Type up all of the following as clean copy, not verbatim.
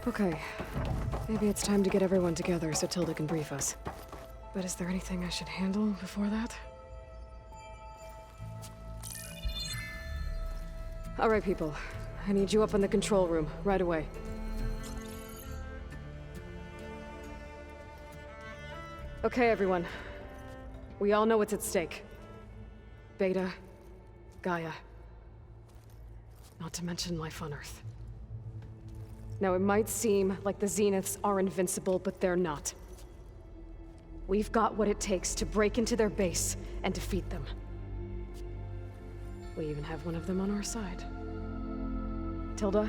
Okay. Maybe it's time to get everyone together so Tilda can brief us. But is there anything I should handle before that? All right, people. I need you up in the control room, right away. Okay, everyone. We all know what's at stake. Beta, Gaia. Not to mention life on Earth. Now, it might seem like the Zeniths are invincible, but they're not. We've got what it takes to break into their base and defeat them. We even have one of them on our side. Tilda,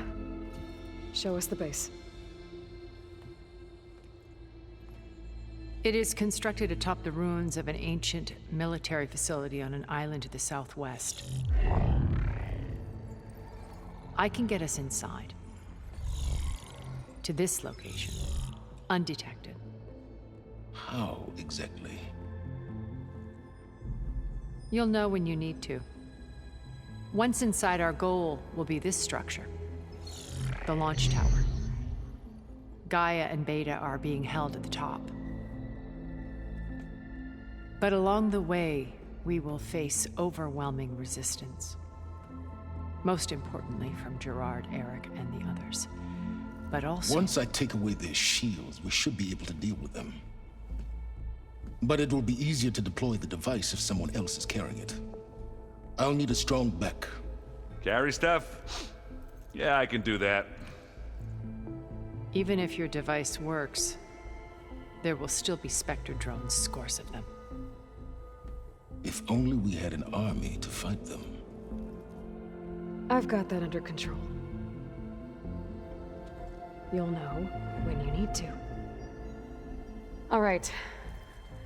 show us the base. It is constructed atop the ruins of an ancient military facility on an island to the southwest. I can get us inside. To this location, undetected. How exactly? You'll know when you need to. Once inside, our goal will be this structure. The launch tower. Gaia and Beta are being held at the top. But along the way, we will face overwhelming resistance. Most importantly, from Gerard, Eric, and the others. But also... Once I take away their shields, we should be able to deal with them. But it will be easier to deploy the device if someone else is carrying it. I'll need a strong back. Carry stuff? Yeah, I can do that. Even if your device works, there will still be Spectre drones, scores of them. If only we had an army to fight them. I've got that under control. You'll know when you need to. All right.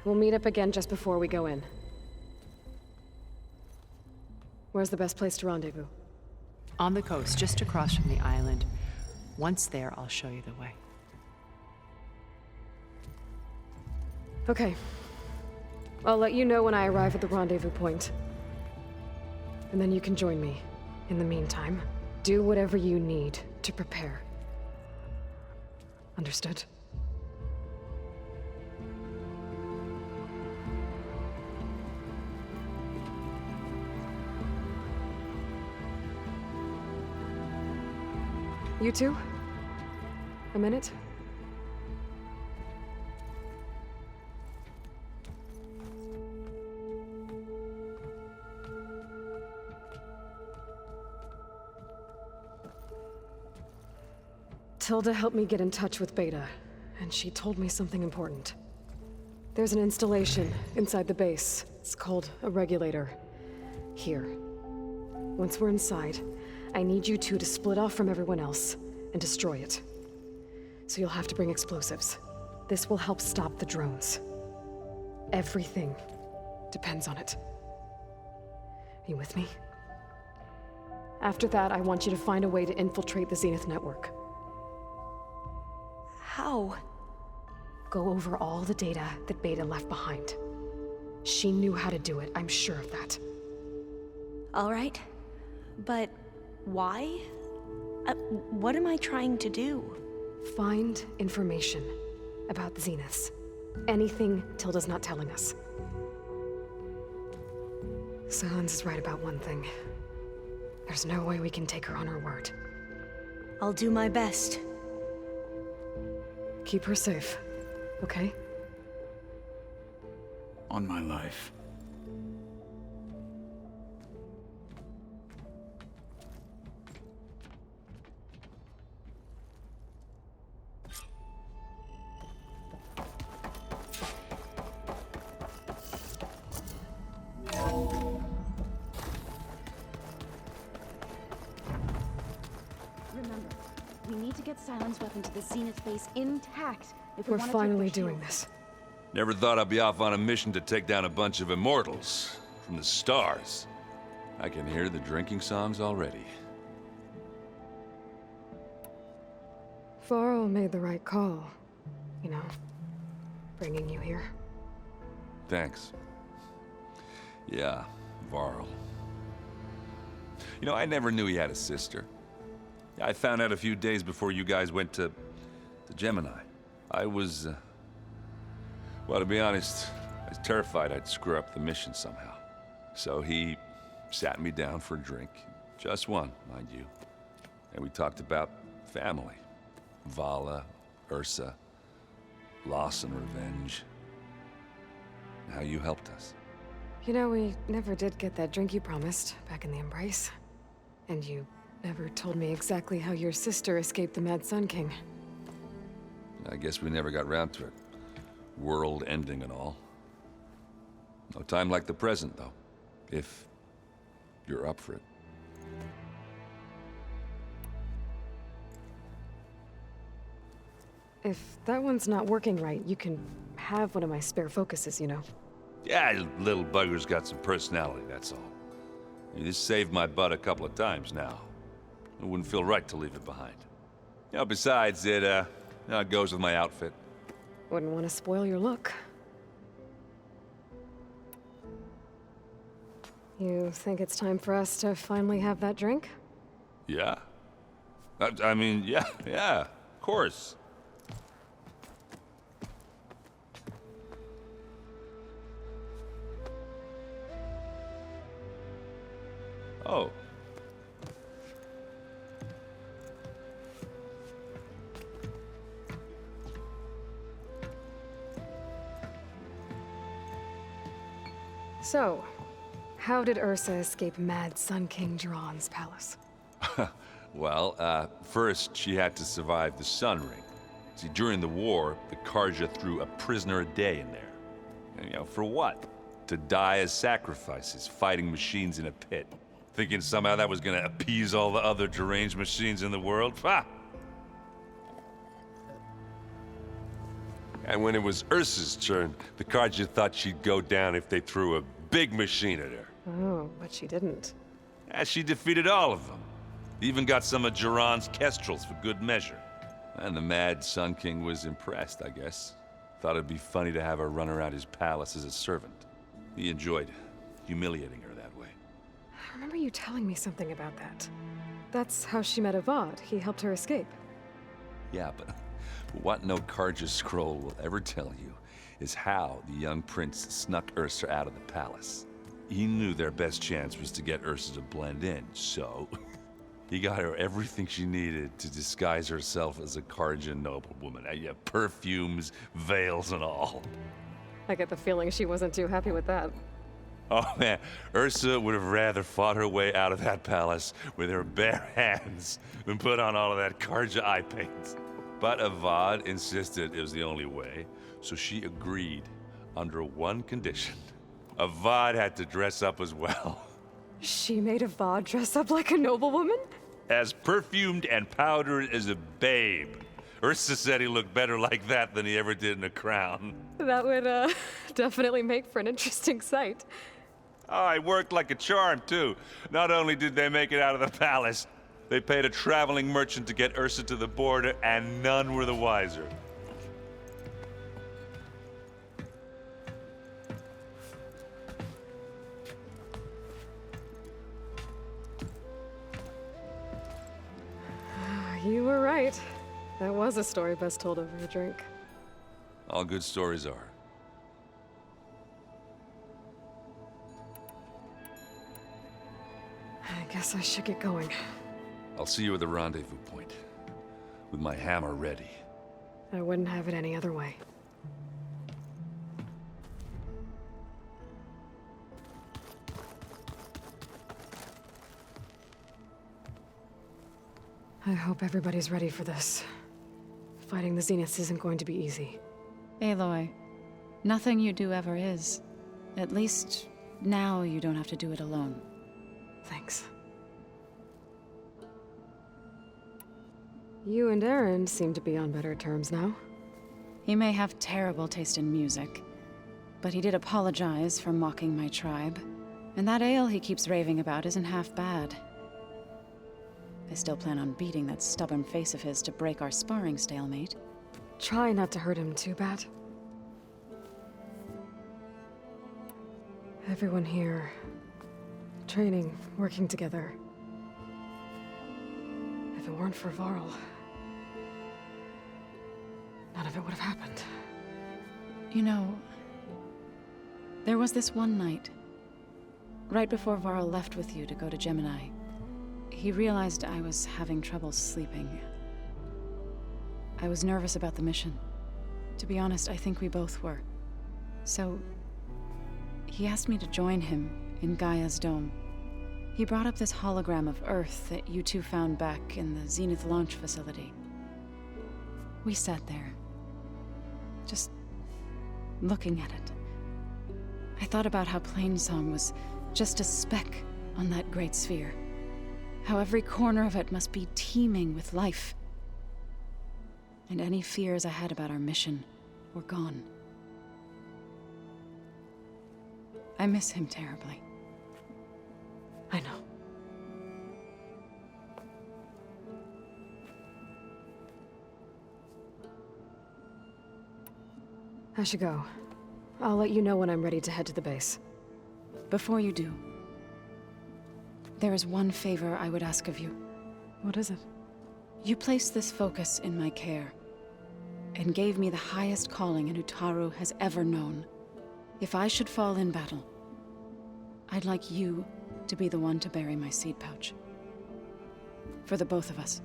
We'll meet up again just before we go in. Where's the best place to rendezvous? On the coast, just across from the island. Once there, I'll show you the way. Okay. I'll let you know when I arrive at the rendezvous point. And then you can join me. In the meantime, do whatever you need to prepare. Understood? You two? A minute? Tilda helped me get in touch with Beta, and she told me something important. There's an installation inside the base. It's called a regulator. Here. Once we're inside, I need you two to split off from everyone else and destroy it. So you'll have to bring explosives. This will help stop the drones. Everything depends on it. Are you with me? After that, I want you to find a way to infiltrate the Zenith network. How? Go over all the data that Beta left behind. She knew how to do it, I'm sure of that. All right. But why? What am I trying to do? Find information about the Zeniths. Anything Tilda's not telling us. Sans is right about one thing. There's no way we can take her on her word. I'll do my best. Keep her safe, okay? On my life. Remember, we need to get Silence Weapon to the Zenith base intact if we We're want to finally take their doing shields. this. Never thought I'd be off on a mission to take down a bunch of immortals from the stars. I can hear the drinking songs already. Varl made the right call. You know, bringing you here. Thanks. Yeah, Varl. You know, I never knew he had a sister. I found out a few days before you guys went to the Gemini. I was, well, to be honest, I was terrified I'd screw up the mission somehow. So he sat me down for a drink. Just one, mind you. And we talked about family. Vala, Ursa, loss and revenge. And how you helped us. You know, we never did get that drink you promised back in the Embrace. And you never told me exactly how your sister escaped the Mad Sun King. I guess we never got round to it. World ending and all. No time like the present, though. If you're up for it. If that one's not working right, you can have one of my spare focuses, you know. Yeah, little bugger's got some personality, that's all. This saved my butt a couple of times now. It wouldn't feel right to leave it behind. You know, besides, it goes with my outfit. Wouldn't want to spoil your look. You think it's time for us to finally have that drink? Yeah? I mean, yeah, of course. Oh. So, how did Ursa escape Mad Sun King Jiran's palace? Well, first she had to survive the Sun Ring. See, during the war, the Karja threw a prisoner a day in there. And, you know, for what? To die as sacrifices, fighting machines in a pit. Thinking somehow that was gonna appease all the other deranged machines in the world? Ha! And when it was Ursa's turn, the Karja thought she'd go down if they threw a big machine at her. Oh, but she didn't. And she defeated all of them. Even got some of Jiran's kestrels for good measure. And the Mad Sun King was impressed, I guess. Thought it'd be funny to have her run around his palace as a servant. He enjoyed humiliating her that way. I remember you telling me something about that. That's how she met Avad. He helped her escape. Yeah, but what no Karja scroll will ever tell you is how the young prince snuck Ursa out of the palace. He knew their best chance was to get Ursa to blend in, so he got her everything she needed to disguise herself as a Karja noblewoman. Yeah, perfumes, veils, and all. I get the feeling she wasn't too happy with that. Oh man, Ursa would have rather fought her way out of that palace with her bare hands than put on all of that Karja eye paint. But Avad insisted it was the only way, so she agreed under one condition. Avad had to dress up as well. She made Avad dress up like a noblewoman? As perfumed and powdered as a babe. Ursa said he looked better like that than he ever did in a crown. That would, definitely make for an interesting sight. Oh, it worked like a charm, too. Not only did they make it out of the palace, they paid a traveling merchant to get Ursa to the border, and none were the wiser. You were right. That was a story best told over a drink. All good stories are. I guess I should get going. I'll see you at the rendezvous point, with my hammer ready. I wouldn't have it any other way. I hope everybody's ready for this. Fighting the Zeniths isn't going to be easy. Aloy, nothing you do ever is. At least, now you don't have to do it alone. Thanks. You and Aaron seem to be on better terms now. He may have terrible taste in music, but he did apologize for mocking my tribe. And that ale he keeps raving about isn't half bad. I still plan on beating that stubborn face of his to break our sparring stalemate. Try not to hurt him too bad. Everyone here, training, working together. If it weren't for Varl, of it would have happened. You know, there was this one night, right before Varl left with you to go to Gemini. He realized I was having trouble sleeping. I was nervous about the mission. To be honest, I think we both were. So, he asked me to join him in Gaia's dome. He brought up this hologram of Earth that you two found back in the Zenith launch facility. We sat there, just looking at it. I thought about how Plainsong was just a speck on that great sphere. How every corner of it must be teeming with life. And any fears I had about our mission were gone. I miss him terribly. I know. I should go. I'll let you know when I'm ready to head to the base. Before you do, there is one favor I would ask of you. What is it? You placed this focus in my care, and gave me the highest calling an Utaru has ever known. If I should fall in battle, I'd like you to be the one to bury my seed pouch. For the both of us.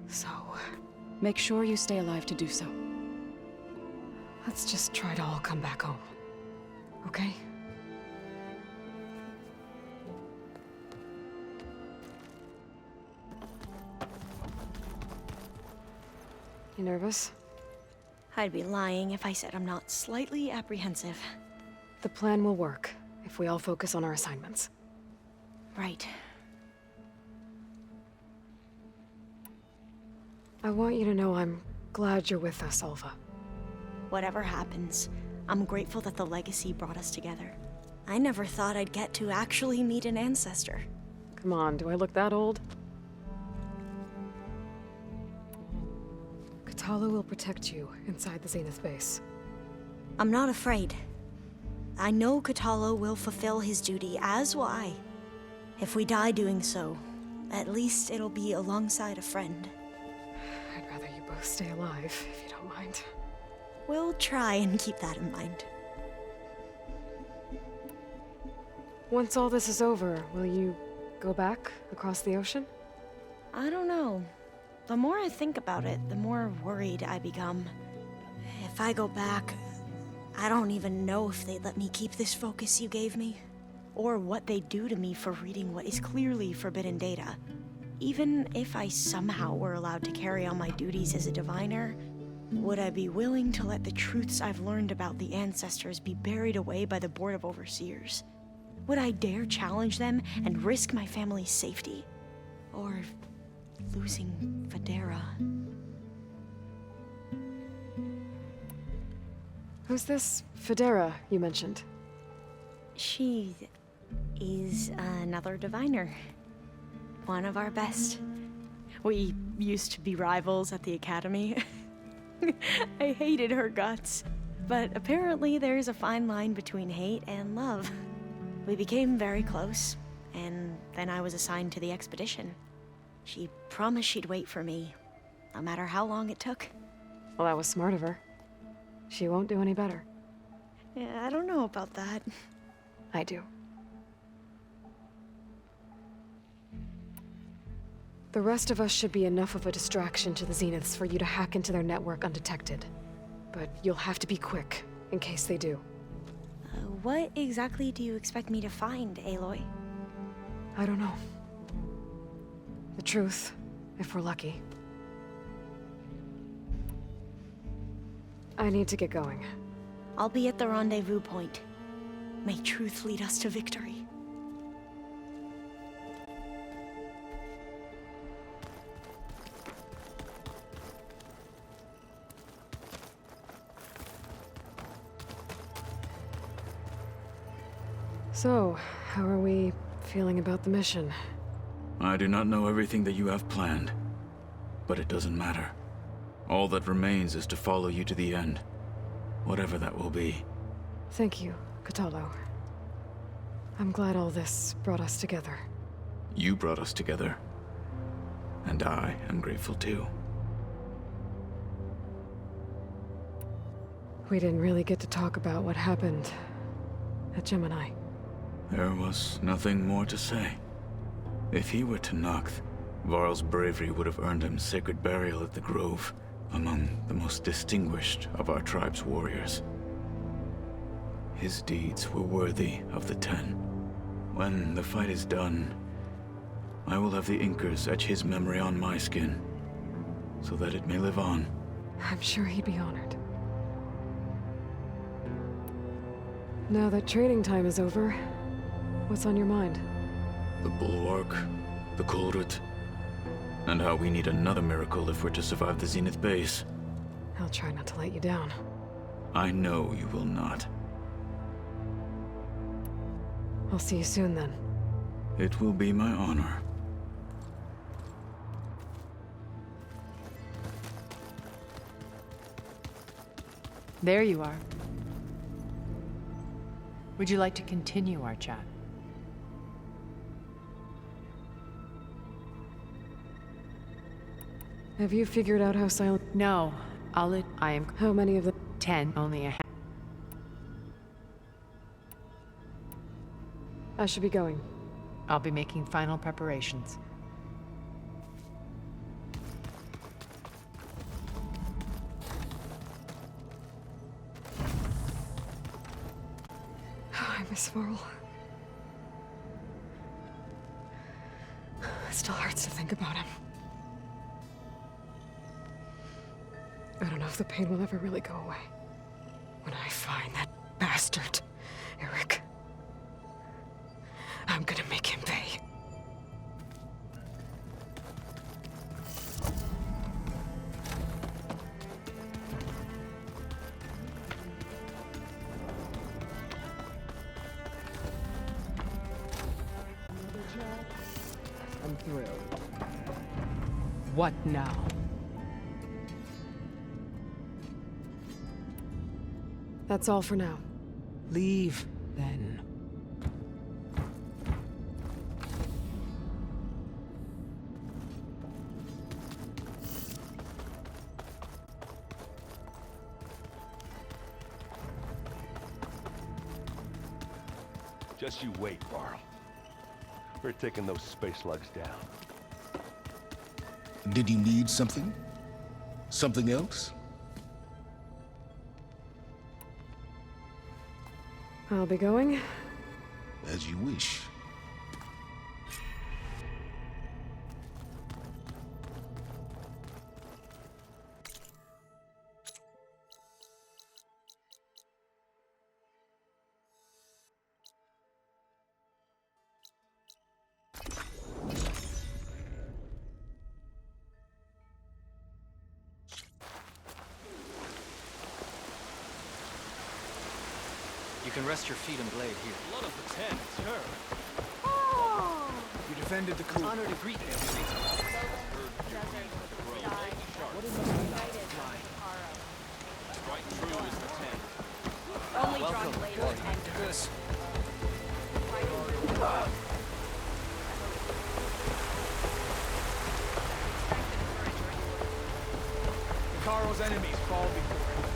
So, Make sure you stay alive to do so. let's just try to all come back home. Okay? You nervous? I'd be lying if I said I'm not slightly apprehensive. The plan will work if we all focus on our assignments. Right. I want you to know I'm glad you're with us, Alva. Whatever happens, I'm grateful that the legacy brought us together. I never thought I'd get to actually meet an ancestor. Come on, do I look that old? Katala will protect you inside the Zenith base. I'm not afraid. I know Katalo will fulfill his duty, as will I. If we die doing so, at least it'll be alongside a friend. I'd rather you both stay alive, if you don't mind. We'll try and keep that in mind. Once all this is over, will you go back across the ocean? I don't know. The more I think about it, the more worried I become. If I go back, I don't even know if they'd let me keep this focus you gave me, or what they'd do to me for reading what is clearly forbidden data. Even if I somehow were allowed to carry on my duties as a diviner, would I be willing to let the truths I've learned about the ancestors be buried away by the Board of Overseers? Would I dare challenge them and risk my family's safety? Or losing Federa? Who's this Federa you mentioned? She is another diviner. One of our best. We used to be rivals at the academy. I hated her guts. But apparently there's a fine line between hate and love. We became very close, and then I was assigned to the expedition. She promised she'd wait for me, no matter how long it took. Well, that was smart of her. She won't do any better. Yeah, I don't know about that. I do. The rest of us should be enough of a distraction to the Zeniths for you to hack into their network undetected. But you'll have to be quick, in case they do. What exactly do you expect me to find, Aloy? I don't know. The truth, if we're lucky. I need to get going. I'll be at the rendezvous point. May truth lead us to victory. So, how are we feeling about the mission? I do not know everything that you have planned, but it doesn't matter. All that remains is to follow you to the end, whatever that will be. Thank you, Katalo. I'm glad all this brought us together. You brought us together, and I am grateful too. We didn't really get to talk about what happened at Gemini. There was nothing more to say. If he were to Noct, Varl's bravery would have earned him sacred burial at the Grove, among the most distinguished of our tribe's warriors. His deeds were worthy of the Ten. When the fight is done, I will have the Inkers etch his memory on my skin, so that it may live on. I'm sure he'd be honored. Now that training time is over, what's on your mind? The Bulwark, the Kulrut, and how we need another miracle if we're to survive the Zenith base. I'll try not to let you down. I know you will not. I'll see you soon then. It will be my honor. There you are. Would you like to continue our chat? Have you figured out how silent... No, I am How many of the... 10, only a half. I should be going. I'll be making final preparations. I miss Varl. It still hurts to think about him. I don't know if the pain will ever really go away. When I find that bastard, Eric, I'm gonna make him pay. I'm thrilled. What now? That's all for now. Leave, then. Just you wait, Varl. We're taking those space slugs down. Did you need something? Something else? I'll be going. As you wish. You can rest your feet and blade here. Blood of the Ten, it's her. You defended the coup. Honor to greet you. Right true is the Ten. Only welcome. And this. Caro's enemies fall before him.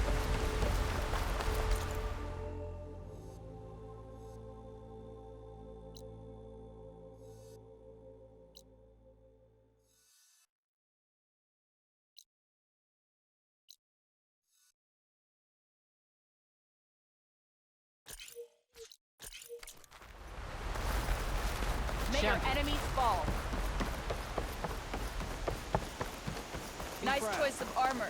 May your enemies fall. Nice choice of armor.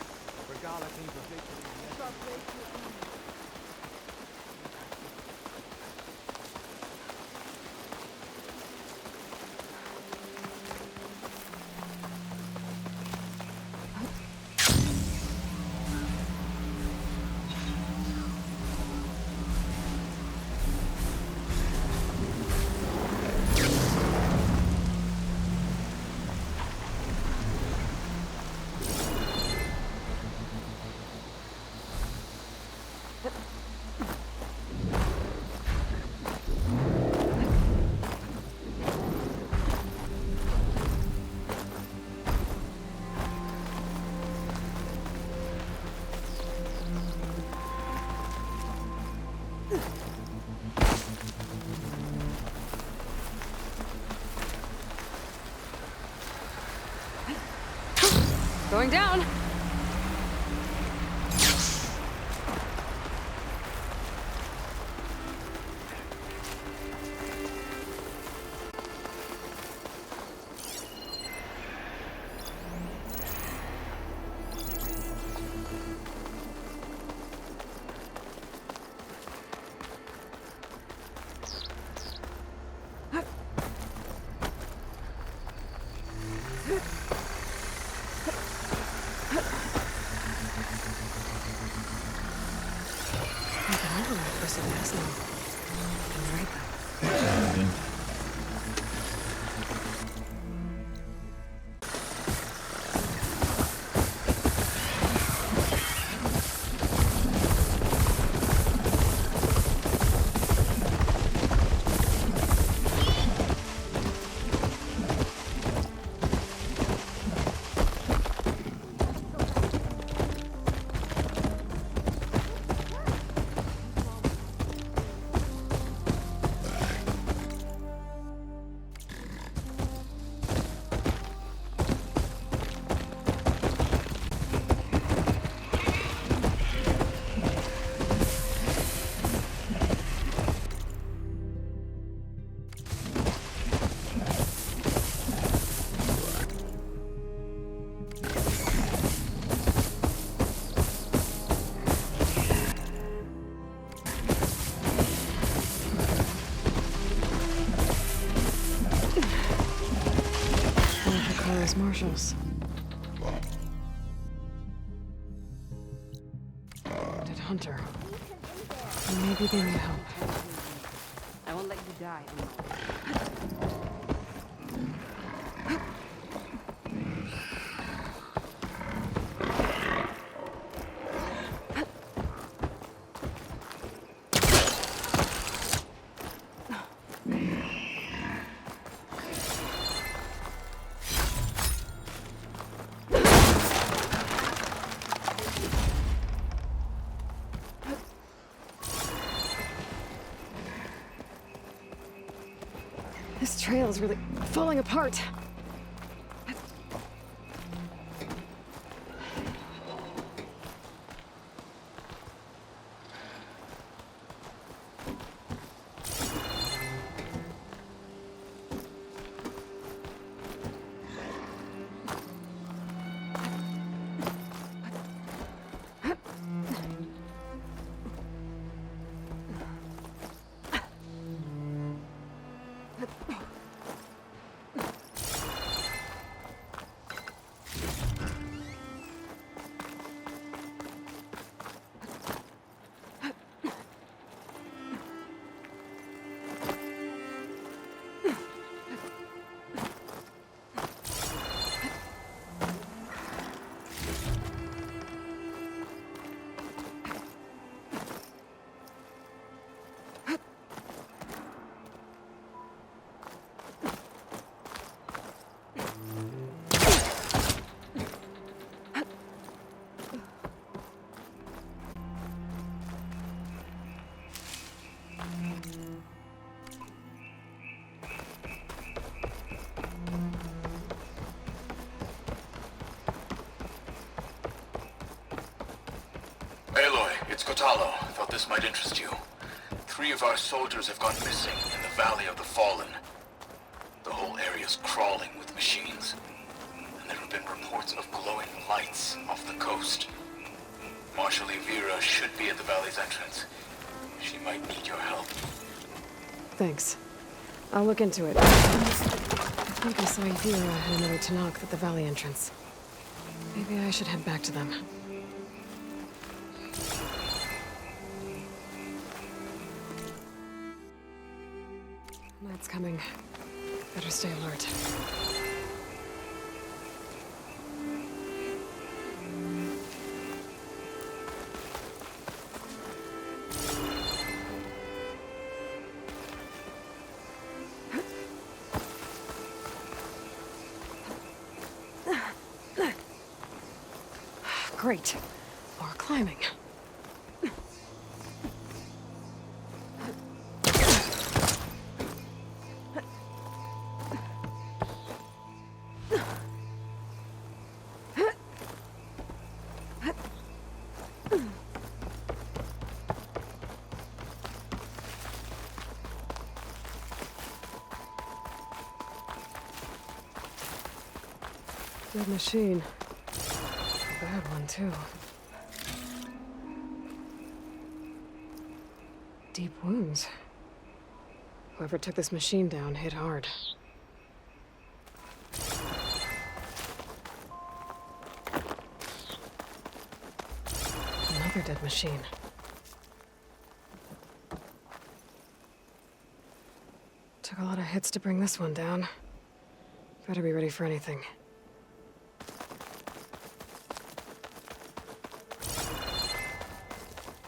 Going down! Marshals. Did Hunter. Maybe they need help. I won't let you die. This trail's really falling apart. Aloy, it's Kotalo. Thought this might interest you. 3 of our soldiers have gone missing in the Valley of the Fallen. The whole area's crawling with machines. And there have been reports of glowing lights off the coast. Marshal Vera should be at the valley's entrance. She might need your help. Thanks. I'll look into it. I think I saw Vera and another Tanakh at the valley entrance. Maybe I should head back to them. Night's coming. Better stay alert. Great. More climbing. Good machine. A bad one, too. Deep wounds. Whoever took this machine down hit hard. Another dead machine. Took a lot of hits to bring this one down. Better be ready for anything.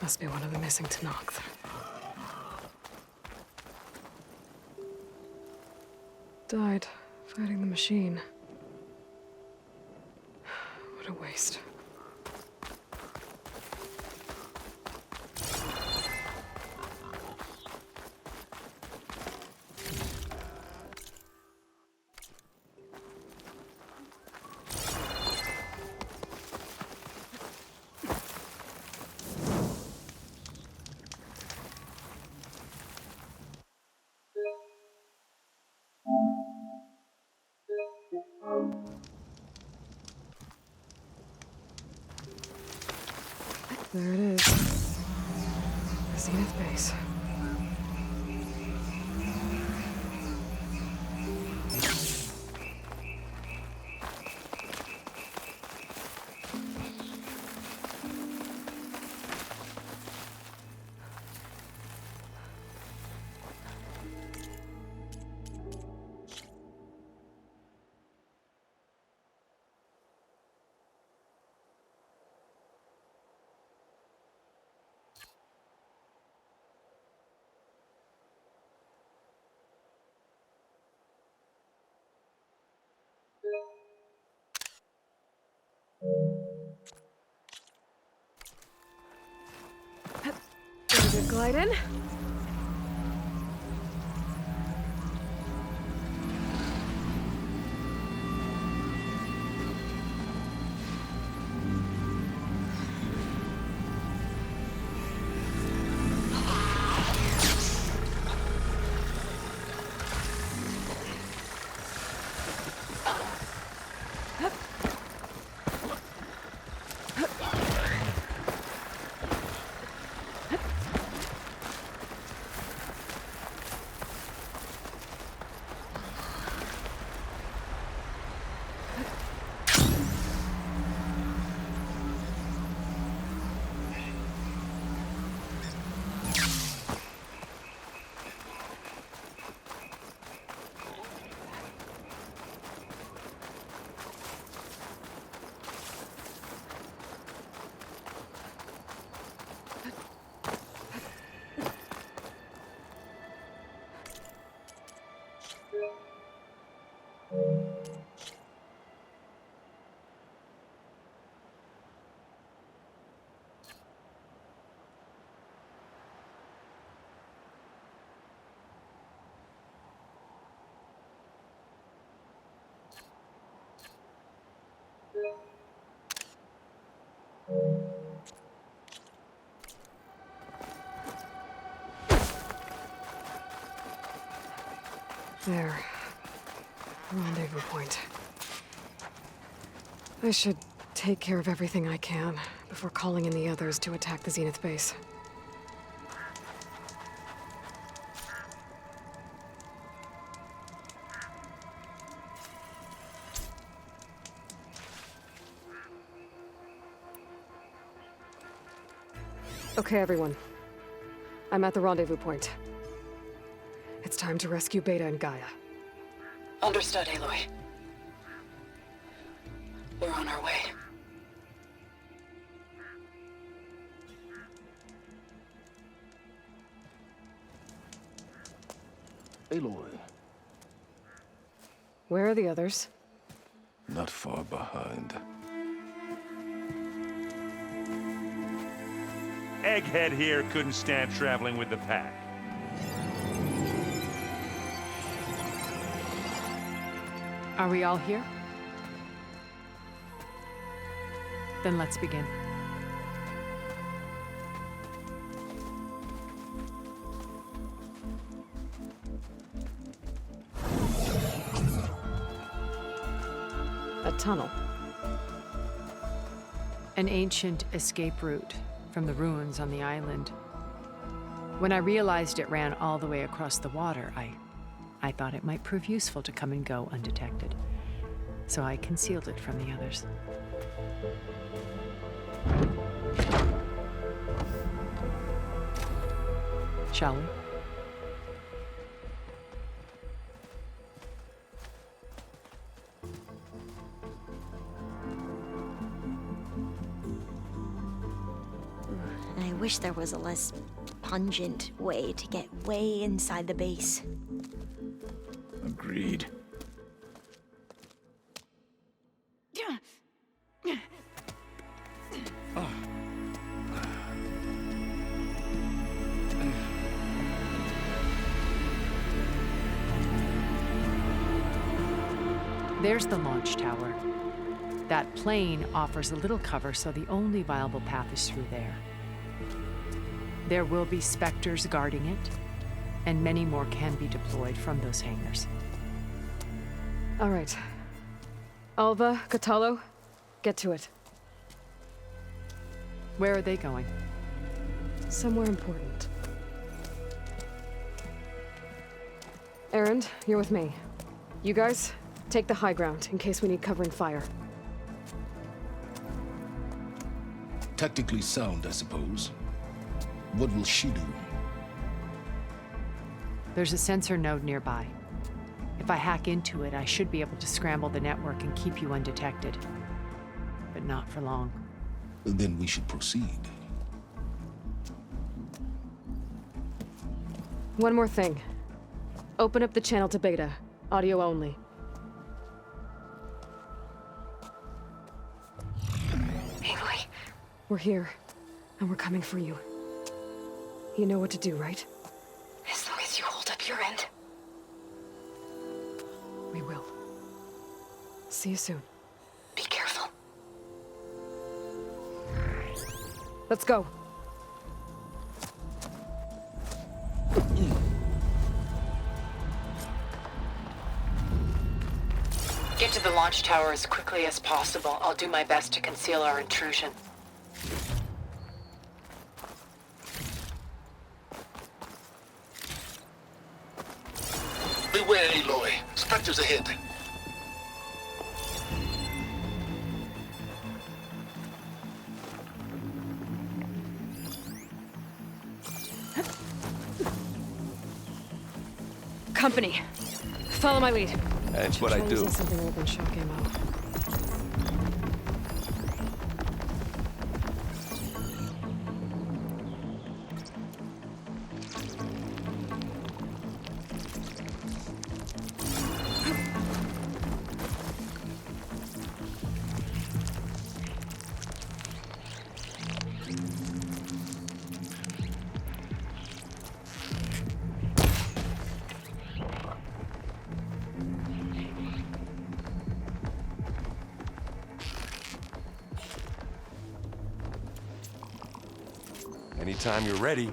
Must be one of the missing Tenakth. Died fighting the machine. What a waste. There it is. The Zenith base. Ready to glide in? There. Rendezvous point. I should take care of everything I can before calling in the others to attack the Zenith base. Okay, everyone. I'm at the rendezvous point. It's time to rescue Beta and Gaia. Understood, Aloy. We're on our way. Aloy, Where are the others? not far behind. Egghead here couldn't stand traveling with the pack. Are we all here? Then let's begin. A tunnel. An ancient escape route from the ruins on the island. When I realized it ran all the way across the water, I thought it might prove useful to come and go undetected. So I concealed it from the others. Shall we? I wish there was a less pungent way to get way inside the base. Agreed. There's the launch tower. That plane offers a little cover, so the only viable path is through there. There will be Spectres guarding it, and many more can be deployed from those hangars. All right. Alva, Catalo, get to it. Where are they going? Somewhere important. Erend, you're with me. You guys, take the high ground in case we need covering fire. Tactically sound, I suppose. What will she do? There's a sensor node nearby. If I hack into it, I should be able to scramble the network and keep you undetected. But not for long. Then we should proceed. One more thing. Open up the channel to Beta. Audio only. Aloy, we're here, and we're coming for you. You know what to do, right? As long as you hold up your end. We will. See you soon. Be careful. Let's go. Get to the launch tower as quickly as possible. I'll do my best to conceal our intrusion. Beware, Aloy. Spectres ahead. Company. Follow my lead. That's what I do. Something other than shock ammo. Anytime you're ready.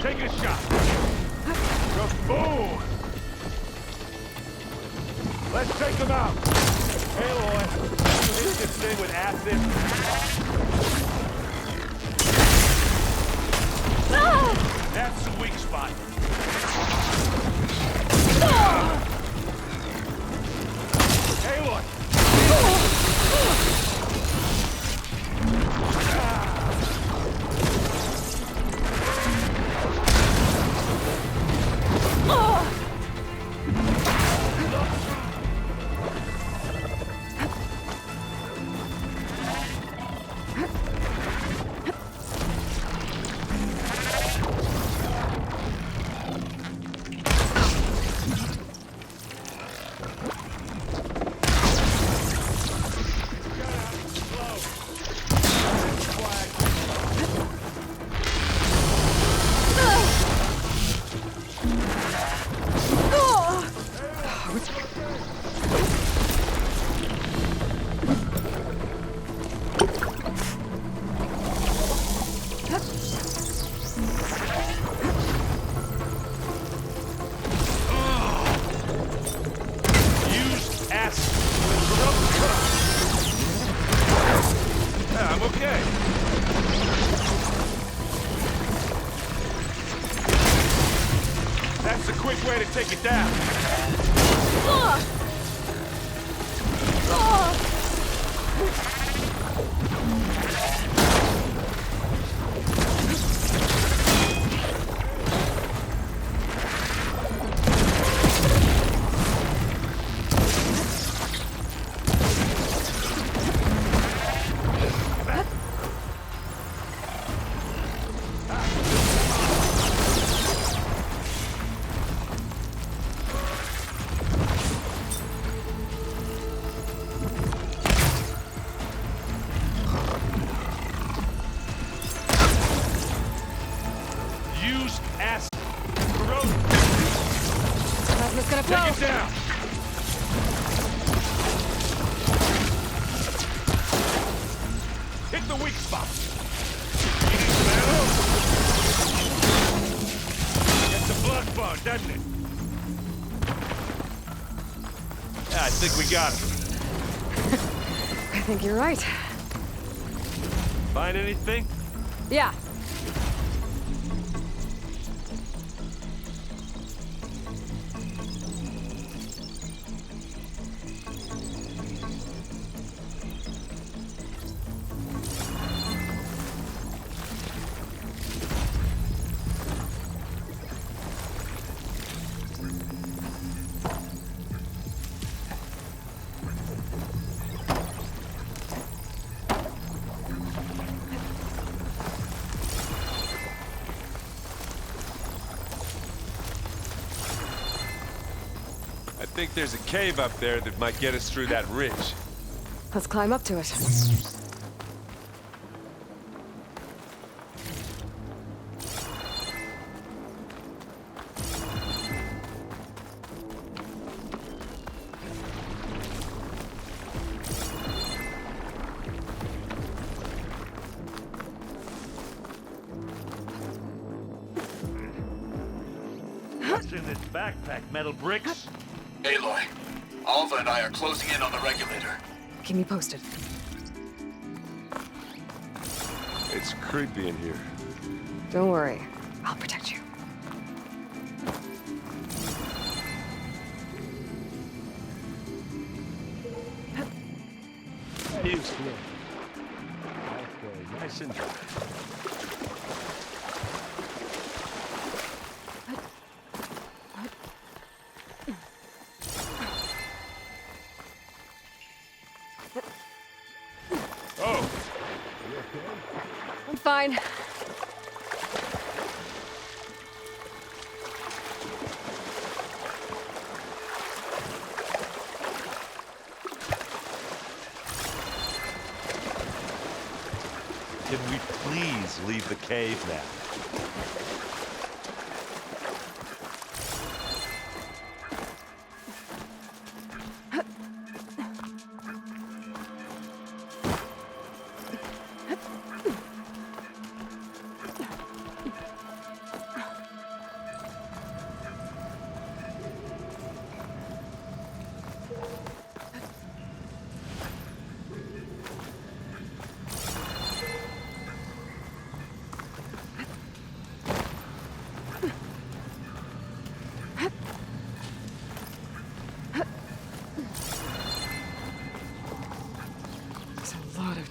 Take a shot. Boom! Let's take them out. Aloy, hit this thing with acid. That's the weak spot. Aloy! That's the quick way to take it down. Use acid. Corrosion. Plasma's gonna blow. Take it down. Hit the weak spot. Gets the blood flow, doesn't it? Yeah, I think we got it. I think you're right. Find anything? Yeah. I think there's a cave up there that might get us through that ridge. Let's climb up to it. What's in this backpack? Metal bricks? Aloy, Alva and I are closing in on the regulator. Keep me posted. It's creepy in here. Don't worry. I'll protect you. Houston. Nice and dry. Oh! I'm fine. Can we please leave the cave now?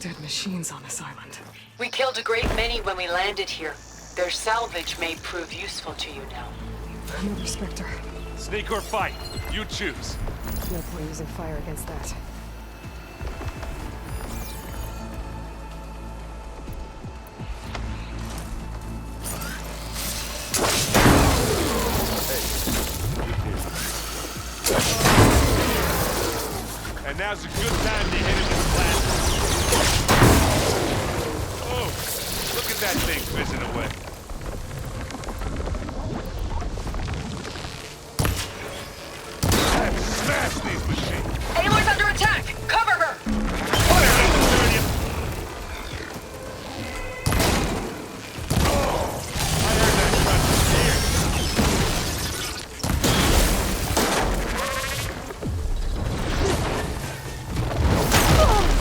Dead machines on this island. We killed a great many when we landed here. Their salvage may prove useful to you now. No respecter. Sneak or fight, you choose. No point using fire against that. And now's a good time to hit him with plasma. Oh, look at that thing fizzing away. Let's smash these machines. Aloy's under attack! Cover her! Fire, Eternia! Oh, I heard that crunch.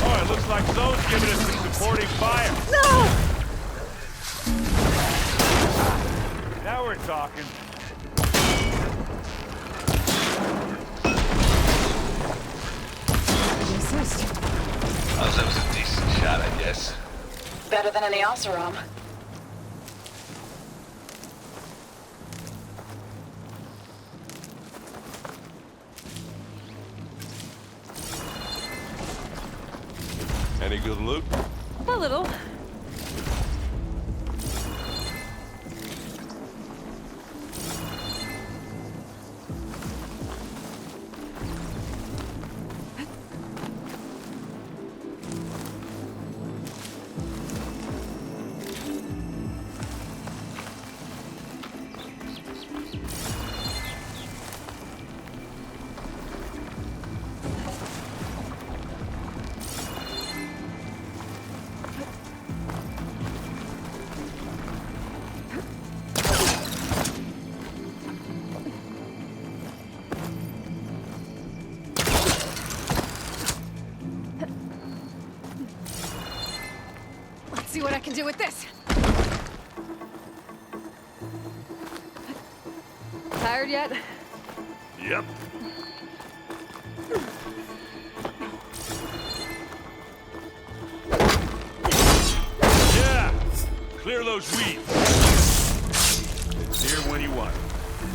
Oh, it looks like Zoe's giving us some supporting fire. No! Now we're talking. Oh, that was a decent shot, I guess. Better than any Oseram. Any good loot? A little. See what I can do with this. Tired yet? Yep. Yeah! Clear those weeds. It's here when you want.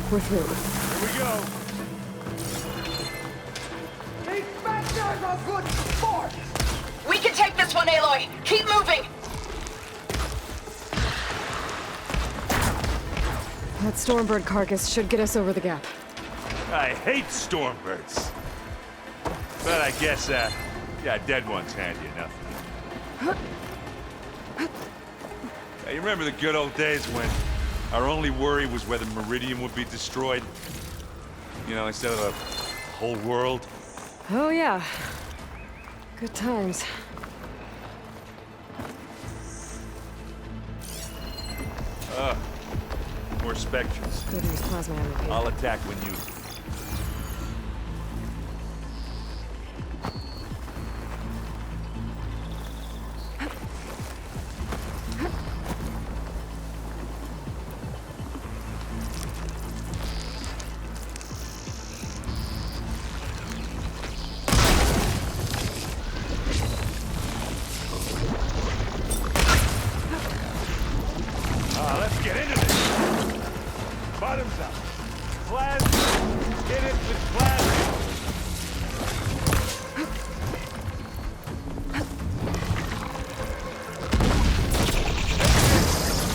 We're through. Here we go. These bastards are good sport! We can take this one, Aloy! Keep moving! That Stormbird carcass should get us over the gap. I hate Stormbirds. But I guess, yeah, dead ones handy enough. Hey, you remember the good old days when our only worry was whether Meridian would be destroyed? You know, instead of a whole world? Oh yeah. Good times. More specters. Good use plasma ammo. I'll attack when you... Let's get into this. Bottoms up. Plasma. Hit it with plasma.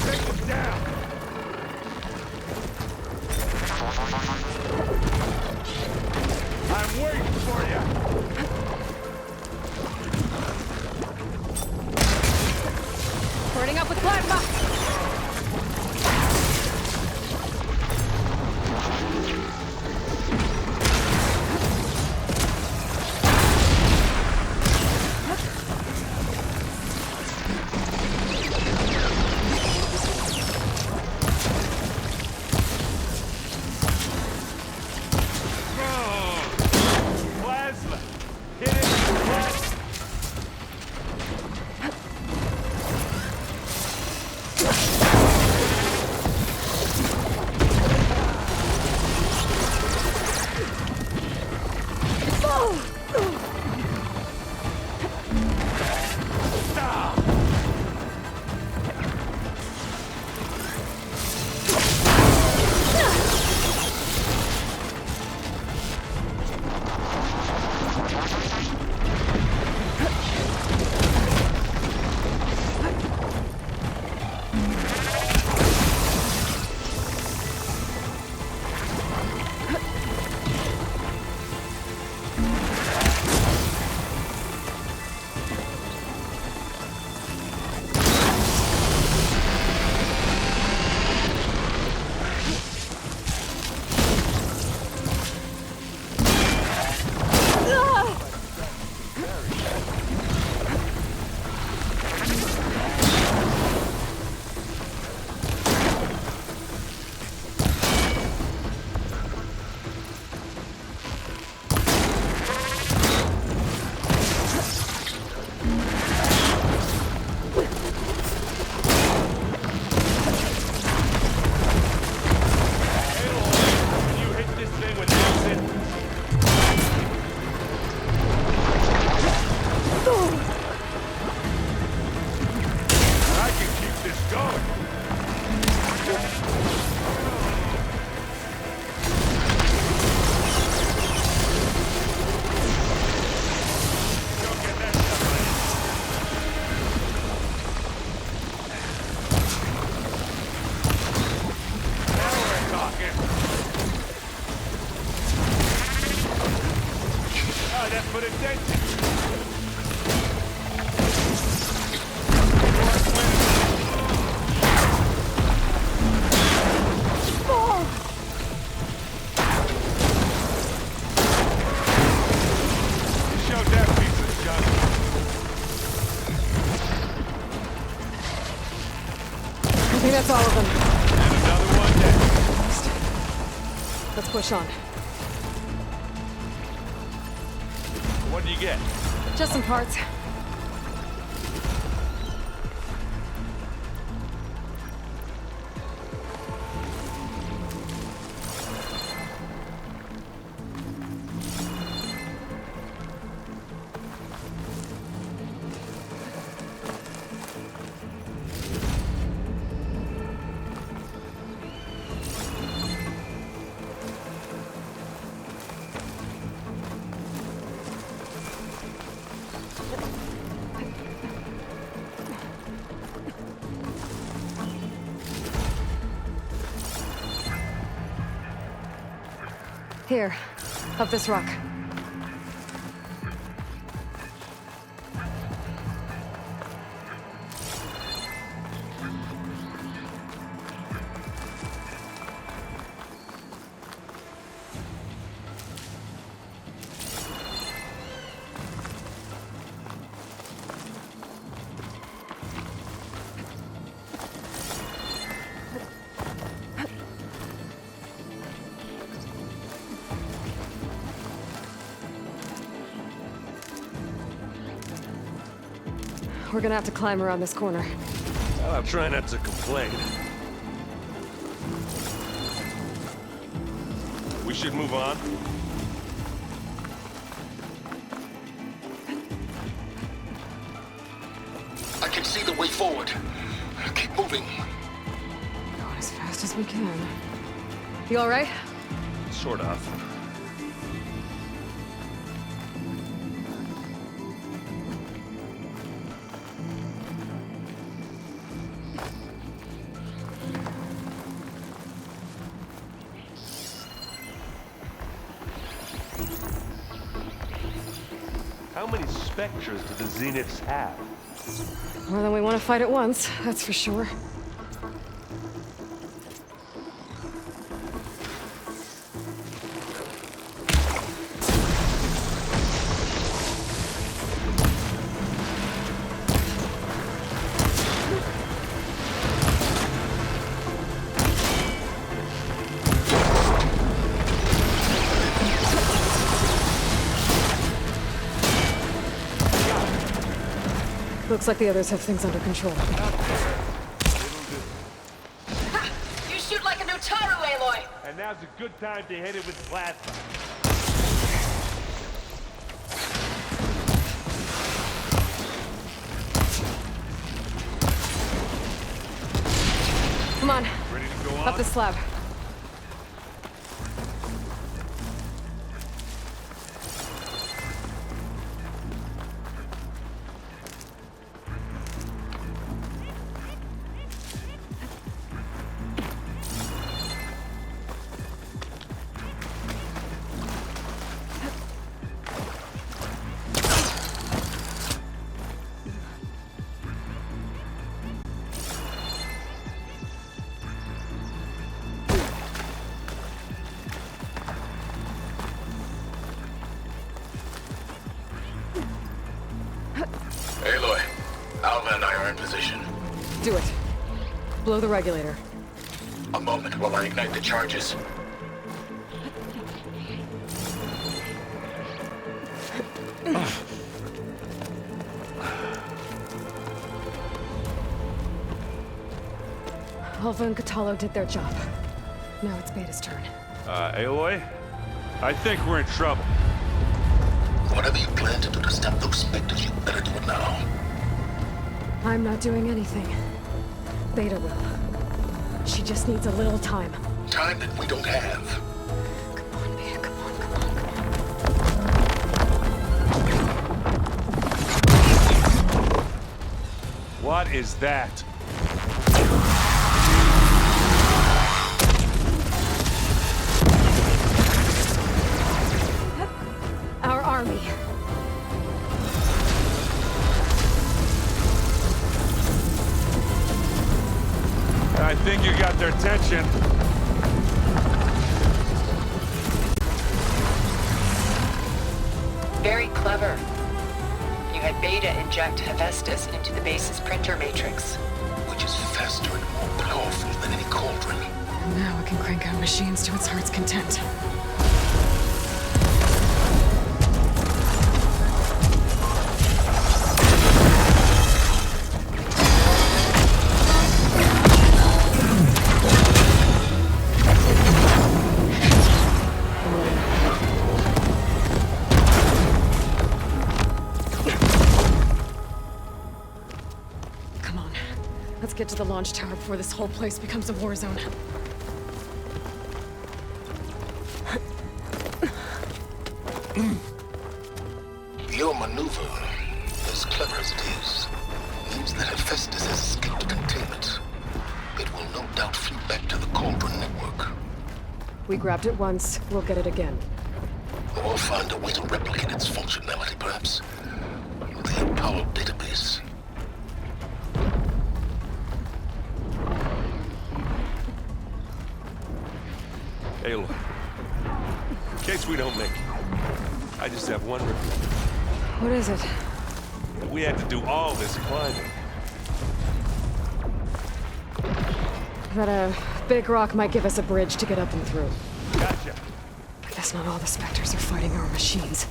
Take them down. I'm waiting for you. Burning up with plasma! Plasma. Hit it with plasma. think that's all of them. And another one dead. Let's push on. What do you get? Just some parts. Here, up this rock. We're gonna have to climb around this corner. Well, I'll try not to complain. We should move on. I can see the way forward. Keep moving. Going as fast as we can. You all right? Sort of. How many Spectres do the Zeniths have? More than we want to fight at once, that's for sure. Looks like the others have things under control. Ha! You shoot like a Notaru, Aloy! And now's a good time to hit it with plasma. Come on. Ready to go on? Up the slab. Aloy, Alma and I are in position. Do it. Blow the regulator. A moment while I ignite the charges. Alva and Catalo did their job. Now it's Beta's turn. Aloy? I think we're in trouble. Whatever you plan to do to stop those Spectres, you better do it now. I'm not doing anything. Beta will. She just needs a little time. Time that we don't have. Come on, Beta, come on, come on. What is that? Our army. I think you got their attention. Very clever. You had Beta inject Hephaestus into the base's printer matrix. Which is faster and more powerful than any cauldron. Now it can crank out machines to its heart's content. Come on. Let's get to the launch tower before this whole place becomes a war zone. Your maneuver, as clever as it is, means that Hephaestus has escaped containment. It will no doubt flee back to the Cauldron network. We grabbed it once, we'll get it again. Or find a way to replicate its functionality, perhaps. The Apollo database. Hey, look. In case we don't make it, I just have one request. What is it? We had to do all this climbing. That a big rock might give us a bridge to get up and through. Gotcha. I guess not all the Spectres are fighting our machines.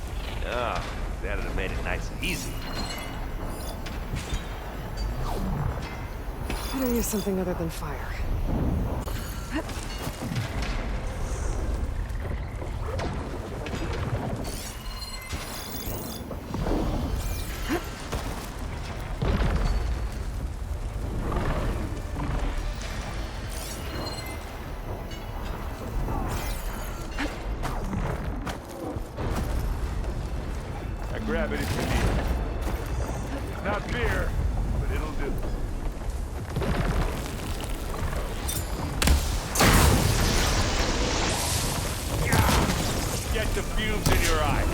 Ah, that'd have made it nice and easy. Better use something other than fire. Grab it if you need it. Not beer, but it'll do. Get the fumes in your eyes.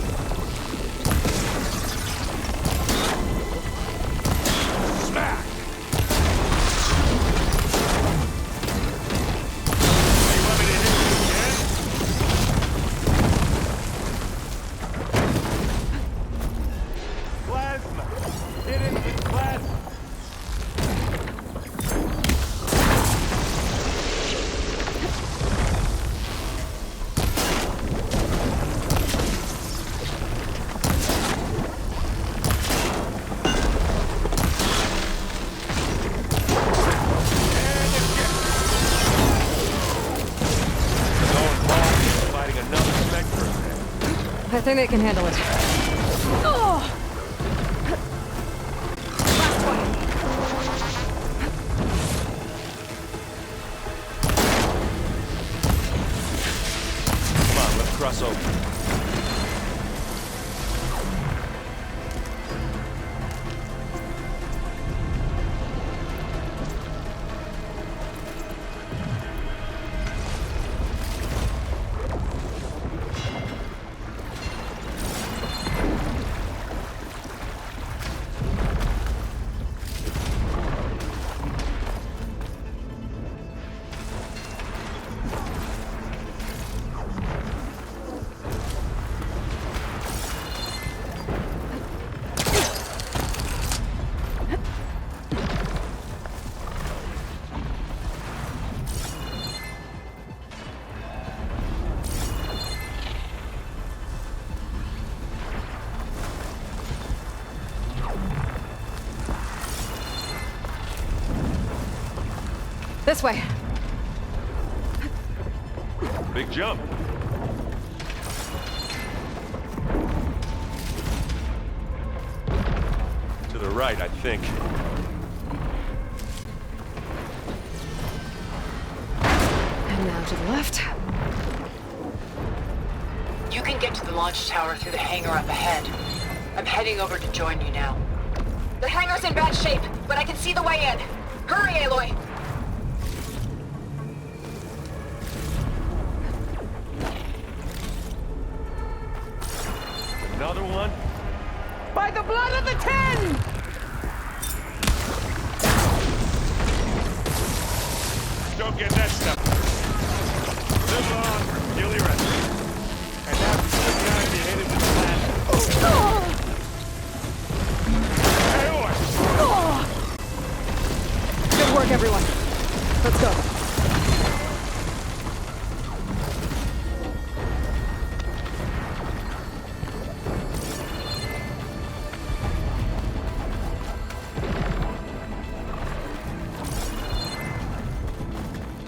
Smack! Hey, want me to hit you again? Plasma! Hit it with plasma! I think they can handle it. Oh! Last one. Come on, let's cross over. This way. Big jump. To the right, I think. And now to the left. You can get to the launch tower through the hangar up ahead. I'm heading over to join you now. The hangar's in bad shape, but I can see the way in. Hurry, Aloy! Another one? By the blood of the Ten! Don't get that stuff. Live long, kill your enemy. And after the time you hit it with the land. Hey, boy! Good work, everyone. Let's go.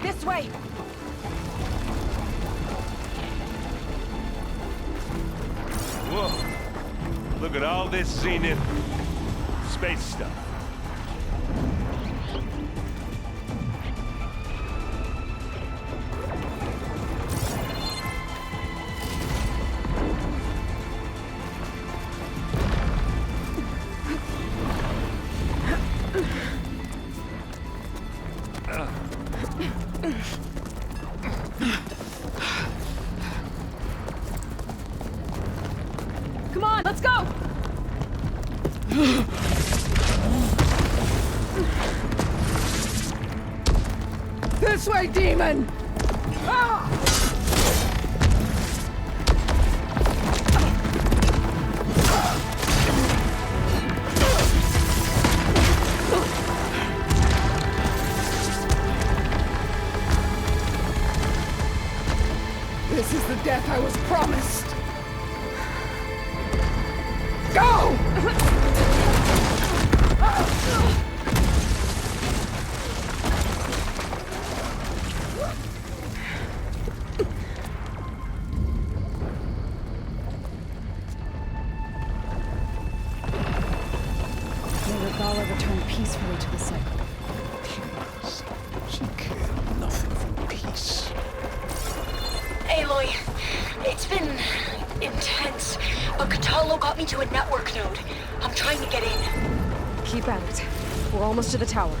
This way! Whoa. Look at all this Zenith space stuff. Come on, let's go! This way, demon! Ah! This is the death I was promised! Go! May Regala return peacefully to the cycle. She cared nothing for peace. Aloy, it's been intense, but Catalo got me to a network node. I'm trying to get in. Keep at it. We're almost to the tower.